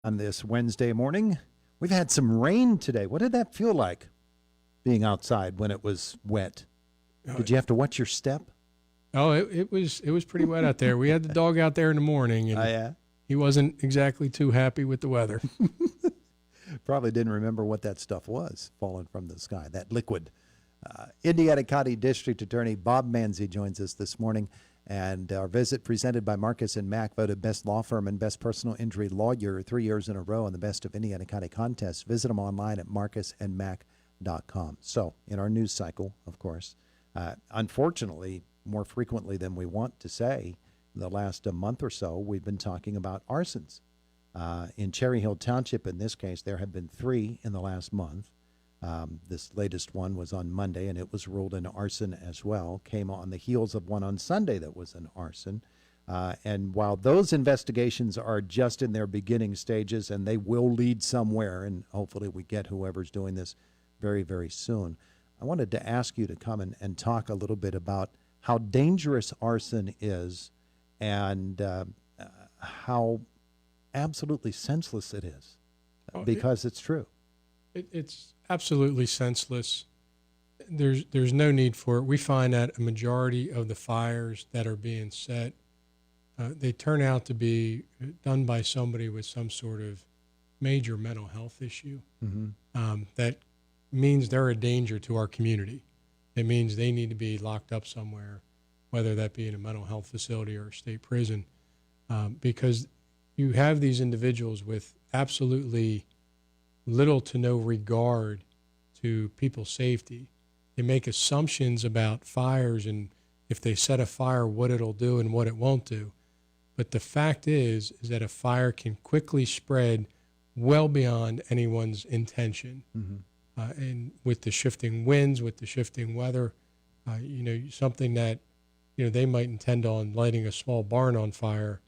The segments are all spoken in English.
On this Wednesday morning. We've had some rain today. What did that feel like being outside when it was wet? Oh, Did you have to watch your step? it was pretty wet out there. We had the dog out there in the morning, and Yeah. he wasn't exactly too happy with the weather. Probably didn't remember what that stuff was falling from the sky, that liquid. Indiana County District Attorney Bob Manzi joins us this morning. And our visit presented by Marcus and Mack, voted best law firm and best personal injury lawyer 3 years in a row in the Best of Indiana County contest. Visit them online at marcusandmack.com. So, in our news cycle, of course, unfortunately, more frequently than we want to say, the last month or so, we've been talking about arsons. In Cherry Hill Township, in this case, there have been 3 in the last month. This latest one was on Monday, and it was ruled an arson as well. Came on the heels of one on Sunday that was an arson. And while those investigations are just in their beginning stages, and they will lead somewhere, and hopefully we get whoever's doing this very, very soon, I wanted to ask you to come and talk a little bit about how dangerous arson is and how absolutely senseless it is, because it's true. It's absolutely senseless. There's no need for it. We find that a majority of the fires that are being set, they turn out to be done by somebody with some sort of major mental health issue. That means they're a danger to our community. It means they need to be locked up somewhere, whether that be in a mental health facility or a state prison, because you have these individuals with absolutely little to no regard to people's safety. They make assumptions about fires and if they set a fire, what it'll do and what it won't do. But the fact is that a fire can quickly spread well beyond anyone's intention. And with the shifting winds, with the shifting weather, something that, they might intend on lighting a small barn on fire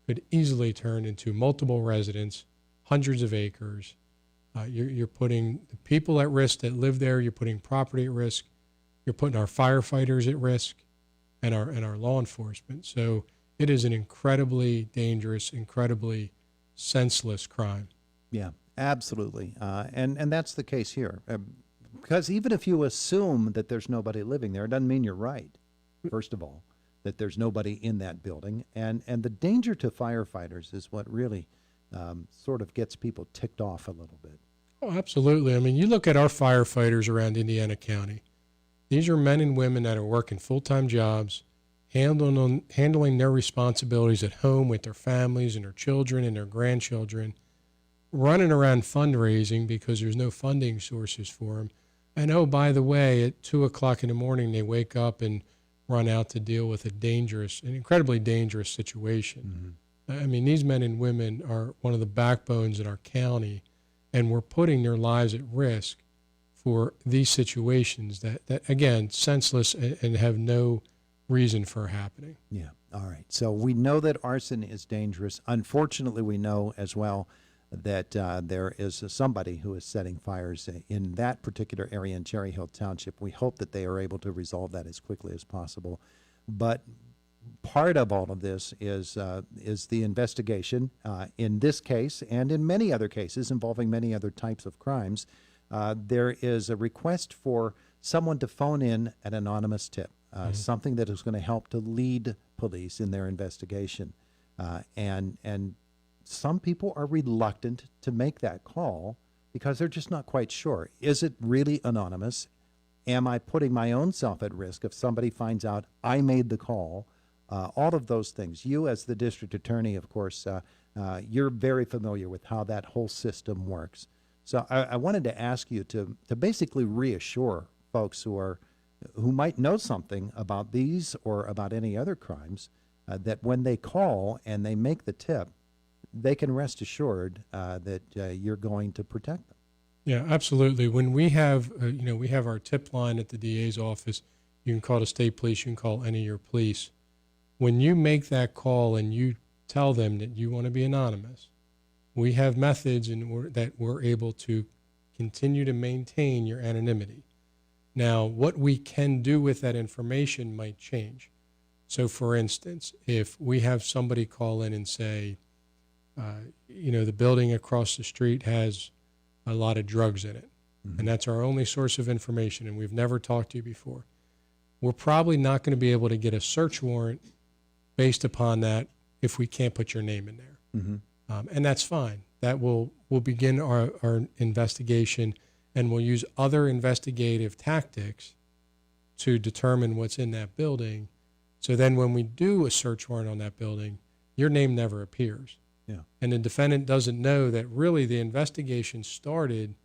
could easily turn into multiple residents, hundreds of acres. You're putting the people at risk that live there. You're putting property at risk. You're putting our firefighters at risk, and our law enforcement. So it is an incredibly dangerous, incredibly senseless crime. Yeah, absolutely. And that's the case here. Because even if you assume that there's nobody living there, it doesn't mean you're right, first of all, that there's nobody in that building. And the danger to firefighters is what really sort of gets people ticked off a little bit. Oh, absolutely. I mean, you look at our firefighters around Indiana County. These are men and women that are working full-time jobs, handling their responsibilities at home with their families and their children and their grandchildren, running around fundraising because there's no funding sources for them. And oh, by the way, at 2 o'clock in the morning, they wake up and run out to deal with an incredibly dangerous situation. I mean, these men and women are one of the backbones in our county, and we're putting their lives at risk for these situations that again, senseless and have no reason for happening. Yeah. All right. So we know that arson is dangerous. Unfortunately, we know as well that there is somebody who is setting fires in that particular area in Cherry Hill Township. We hope that they are able to resolve that as quickly as possible. But part of all of this is the investigation. In this case, and in many other cases involving many other types of crimes, there is a request for someone to phone in an anonymous tip, something that is going to help to lead police in their investigation. And some people are reluctant to make that call because they're just not quite sure. Is it really anonymous? Am I putting my own self at risk if somebody finds out I made the call? All of those things. You, as the district attorney, of course, you're very familiar with how that whole system works. So I wanted to ask you to basically reassure folks who might know something about these or about any other crimes that when they call and they make the tip, they can rest assured that you're going to protect them. Yeah, absolutely. When we have, we have our tip line at the DA's office. You can call the state police. You can call any of your police. When you make that call and you tell them that you want to be anonymous, we have methods that we're able to continue to maintain your anonymity. Now, what we can do with that information might change. So, for instance, if we have somebody call in and say, The building across the street has a lot of drugs in it, and that's our only source of information, and we've never talked to you before. We're probably not going to be able to get a search warrant based upon that if we can't put your name in there. And that's fine. That we'll begin our investigation, and we'll use other investigative tactics to determine what's in that building. So then when we do a search warrant on that building, your name never appears. Yeah. And the defendant doesn't know that really the investigation started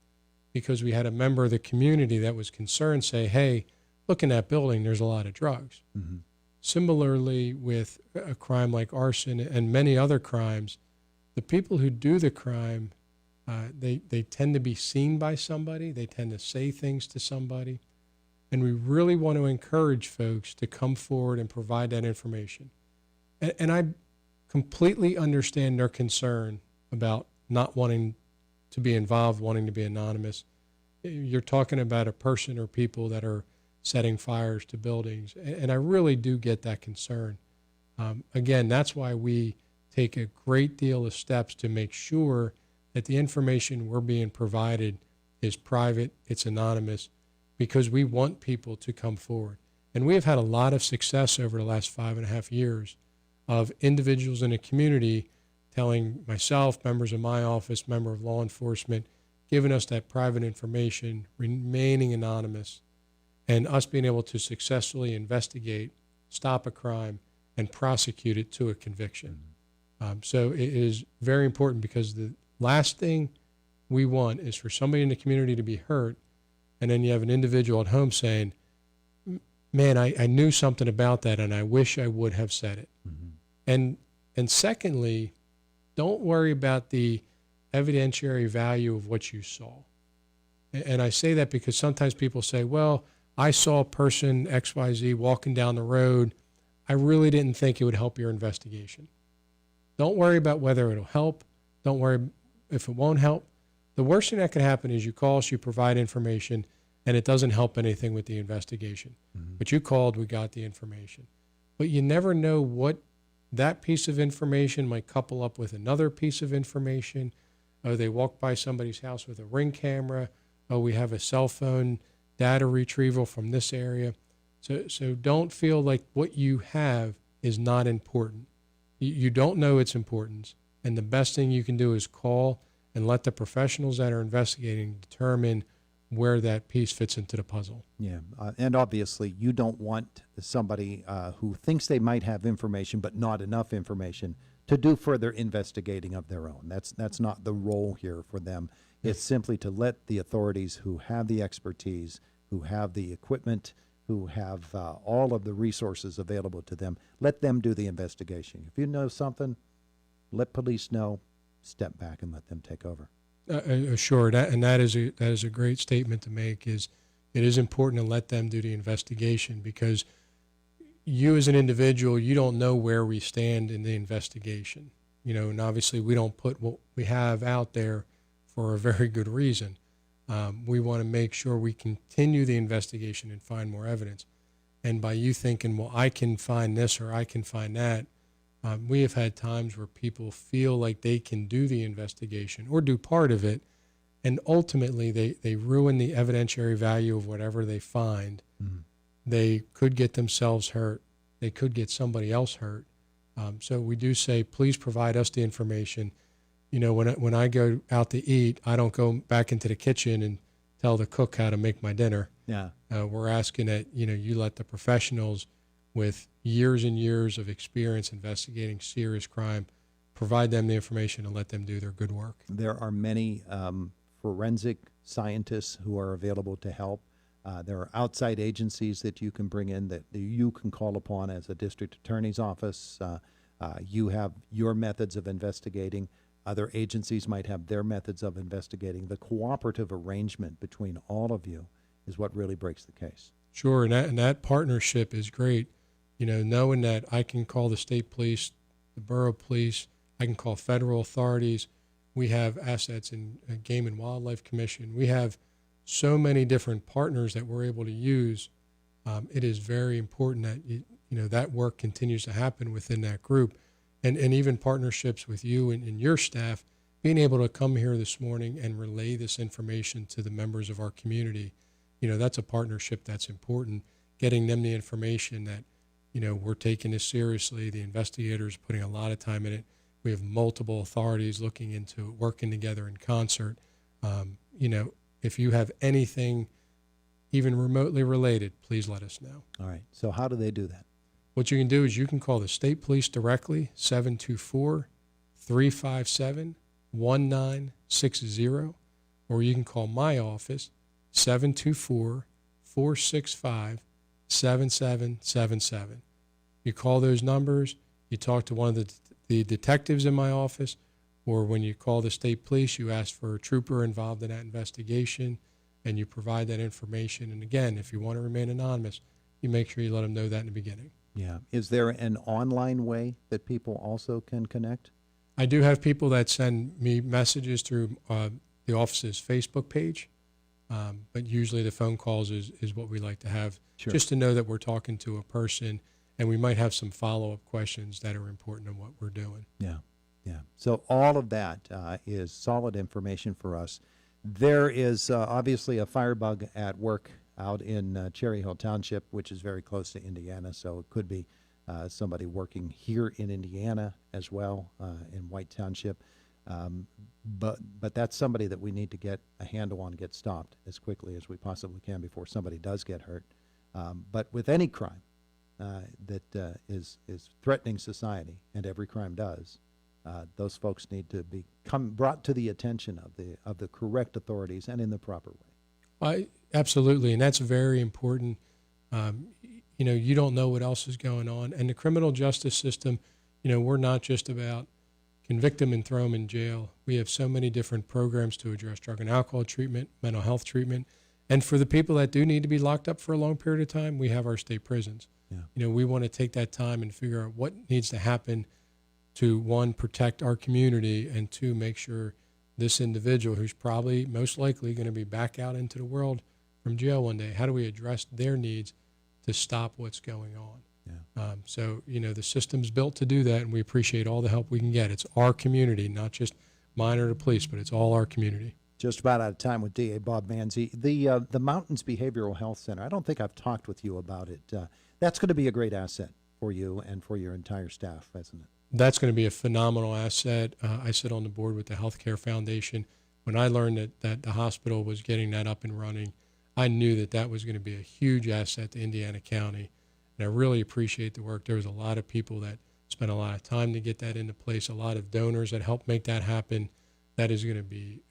because we had a member of the community that was concerned say, hey, look in that building, there's a lot of drugs. Similarly, with a crime like arson and many other crimes, the people who do the crime, they tend to be seen by somebody. They tend to say things to somebody. And we really want to encourage folks to come forward and provide that information. And I completely understand their concern about not wanting to be involved, wanting to be anonymous. You're talking about a person or people that are setting fires to buildings, and I really do get that concern. Again, that's why we take a great deal of steps to make sure that the information we're being provided is private, it's anonymous, because we want people to come forward. And we have had a lot of success over the last 5.5 years of individuals in the community telling myself, members of my office, member of law enforcement, giving us that private information, remaining anonymous, and us being able to successfully investigate, stop a crime, and prosecute it to a conviction. So it is very important, because the last thing we want is for somebody in the community to be hurt, and then you have an individual at home saying, man, I knew something about that, and I wish I would have said it. And secondly, don't worry about the evidentiary value of what you saw. And I say that because sometimes people say, well, I saw person XYZ walking down the road. I really didn't think it would help your investigation. Don't worry about whether it'll help. Don't worry if it won't help. The worst thing that can happen is you call us, you provide information, and it doesn't help anything with the investigation. But you called, we got the information. But you never know what that piece of information might couple up with another piece of information. Oh, they walked by somebody's house with a Ring camera. Oh, we have a cell phone data retrieval from this area. So don't feel like what you have is not important. You don't know its importance, and the best thing you can do is call and let the professionals that are investigating determine where that piece fits into the puzzle. Yeah, and obviously you don't want somebody who thinks they might have information but not enough information to do further investigating of their own. That's not the role here for them. It's simply to let the authorities who have the expertise, who have the equipment, who have all of the resources available to them, let them do the investigation. If you know something, let police know, step back and let them take over. Sure, that is a great statement to make. It is important to let them do the investigation, because you as an individual, you don't know where we stand in the investigation. And obviously we don't put what we have out there for a very good reason. We want to make sure we continue the investigation and find more evidence. And by you thinking, well, I can find this or I can find that, we have had times where people feel like they can do the investigation or do part of it, and ultimately they ruin the evidentiary value of whatever they find. They could get themselves hurt. They could get somebody else hurt. So we do say, please provide us the information. When I go out to eat, I don't go back into the kitchen and tell the cook how to make my dinner. Yeah. We're asking that, you let the professionals with years and years of experience investigating serious crime provide them the information and let them do their good work. There are many forensic scientists who are available to help. There are outside agencies that you can bring in that you can call upon as a district attorney's office. You have your methods of investigating. Other agencies might have their methods of investigating. The cooperative arrangement between all of you is what really breaks the case. Sure, and that partnership is great. Knowing that I can call the state police, the borough police, I can call federal authorities. We have assets in Game and Wildlife Commission. We have so many different partners that we're able to use. It is very important that that work continues to happen within that group. and even partnerships with you and your staff, being able to come here this morning and relay this information to the members of our community, that's a partnership that's important, getting them the information that, we're taking this seriously. The investigators are putting a lot of time in it. We have multiple authorities looking into it, working together in concert. If you have anything even remotely related, please let us know. All right. So how do they do that? What you can do is you can call the state police directly, 724-357-1960, or you can call my office, 724-465-7777. You call those numbers, you talk to one of the detectives in my office, or when you call the state police, you ask for a trooper involved in that investigation, and you provide that information. And again, if you want to remain anonymous, you make sure you let them know that in the beginning. Yeah. Is there an online way that people also can connect? I do have people that send me messages through the office's Facebook page, but usually the phone calls is what we like to have, Sure. just to know that we're talking to a person, and we might have some follow-up questions that are important in what we're doing. Yeah. Yeah. So all of that is solid information for us. There is obviously a firebug at work out in Cherry Hill Township, which is very close to Indiana, so it could be somebody working here in Indiana as well, in White Township. But that's somebody that we need to get a handle on, get stopped as quickly as we possibly can before somebody does get hurt. But with any crime that is threatening society, and every crime does, those folks need to become brought to the attention of the correct authorities and in the proper way. Absolutely, and that's very important. You don't know what else is going on. And the criminal justice system, we're not just about convict them and throw them in jail. We have so many different programs to address drug and alcohol treatment, mental health treatment. And for the people that do need to be locked up for a long period of time, we have our state prisons. Yeah. We want to take that time and figure out what needs to happen to, one, protect our community, and two, make sure this individual, who's probably most likely going to be back out into the world from jail one day, how do we address their needs to stop what's going on? Yeah. So, the system's built to do that, and we appreciate all the help we can get. It's our community, not just mine or the police, but it's all our community. Just about out of time with DA Bob Manzi. The Mountains Behavioral Health Center, I don't think I've talked with you about it. That's going to be a great asset for you and for your entire staff, isn't it? That's going to be a phenomenal asset. I sit on the board with the Healthcare Foundation. When I learned that the hospital was getting that up and running, I knew that was going to be a huge asset to Indiana County. And I really appreciate the work. There was a lot of people that spent a lot of time to get that into place, a lot of donors that helped make that happen. That is going to be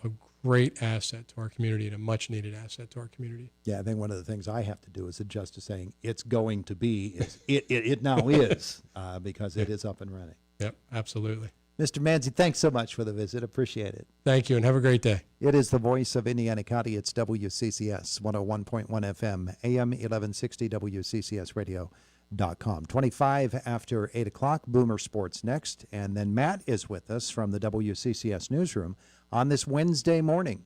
a great asset to our community and a much needed asset to our community. Yeah, I think one of the things I have to do is adjust to saying it's going to be, it now is, because it is up and running. Yep, absolutely. Mr. Manzi, thanks so much for the visit. Appreciate it. Thank you, and have a great day. It is the voice of Indiana County. It's WCCS 101.1 FM, AM 1160, WCCSradio.com. 25 after 8 o'clock, Boomer Sports next. And then Matt is with us from the WCCS newsroom on this Wednesday morning.